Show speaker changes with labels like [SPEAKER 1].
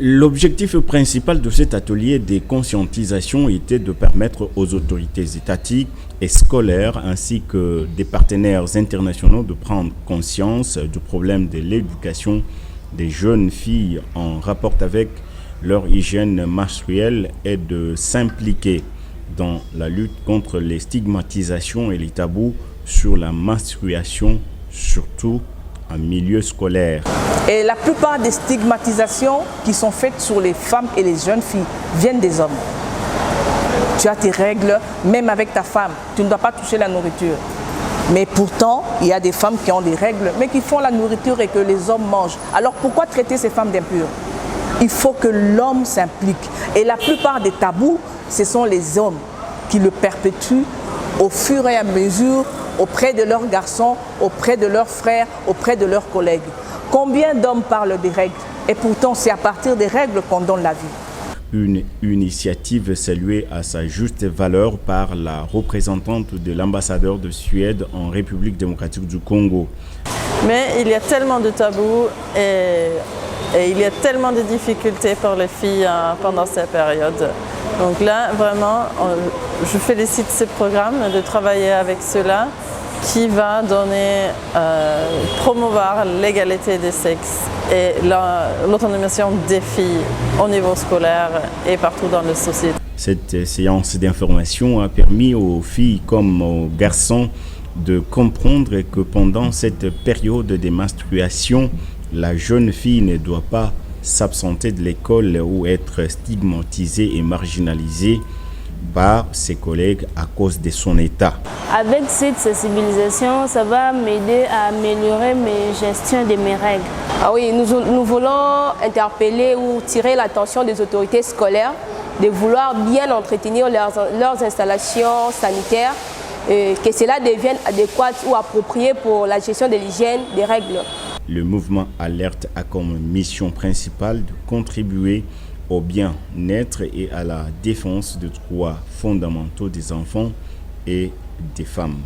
[SPEAKER 1] L'objectif principal de cet atelier de conscientisation était de permettre aux autorités étatiques et scolaires ainsi que des partenaires internationaux de prendre conscience du problème de l'éducation des jeunes filles en rapport avec leur hygiène menstruelle et de s'impliquer dans la lutte contre les stigmatisations et les tabous sur la menstruation, surtout en milieu scolaire.
[SPEAKER 2] Et la plupart des stigmatisations qui sont faites sur les femmes et les jeunes filles viennent des hommes. Tu as tes règles, même avec ta femme, tu ne dois pas toucher la nourriture. Mais pourtant, il y a des femmes qui ont des règles, mais qui font la nourriture et que les hommes mangent. Alors pourquoi traiter ces femmes d'impures? Il faut que l'homme s'implique. Et la plupart des tabous, ce sont les hommes qui le perpétuent au fur et à mesure auprès de leurs garçons, auprès de leurs frères, auprès de leurs collègues. Combien d'hommes parlent des règles? Et pourtant, c'est à partir des règles qu'on donne la vie.
[SPEAKER 1] Une initiative saluée à sa juste valeur par la représentante de l'ambassadeur de Suède en République démocratique du Congo.
[SPEAKER 3] Mais il y a tellement de tabous et il y a tellement de difficultés pour les filles pendant cette période. Donc là, vraiment, je félicite ce programme de travailler avec ceux-là qui va donner, promouvoir l'égalité des sexes et l'autonomisation des filles au niveau scolaire et partout dans la société.
[SPEAKER 1] Cette séance d'information a permis aux filles comme aux garçons de comprendre que pendant cette période de menstruation, la jeune fille ne doit pas s'absenter de l'école ou être stigmatisée et marginalisée par ses collègues à cause de son état.
[SPEAKER 4] Avec cette sensibilisation, ça va m'aider à améliorer mes gestions de mes règles.
[SPEAKER 5] Ah oui, nous voulons interpeller ou tirer l'attention des autorités scolaires de vouloir bien entretenir leurs installations sanitaires et que cela devienne adéquat ou approprié pour la gestion de l'hygiène des règles.
[SPEAKER 1] Le mouvement Alerte a comme mission principale de contribuer au bien-être et à la défense des droits fondamentaux des enfants et des femmes.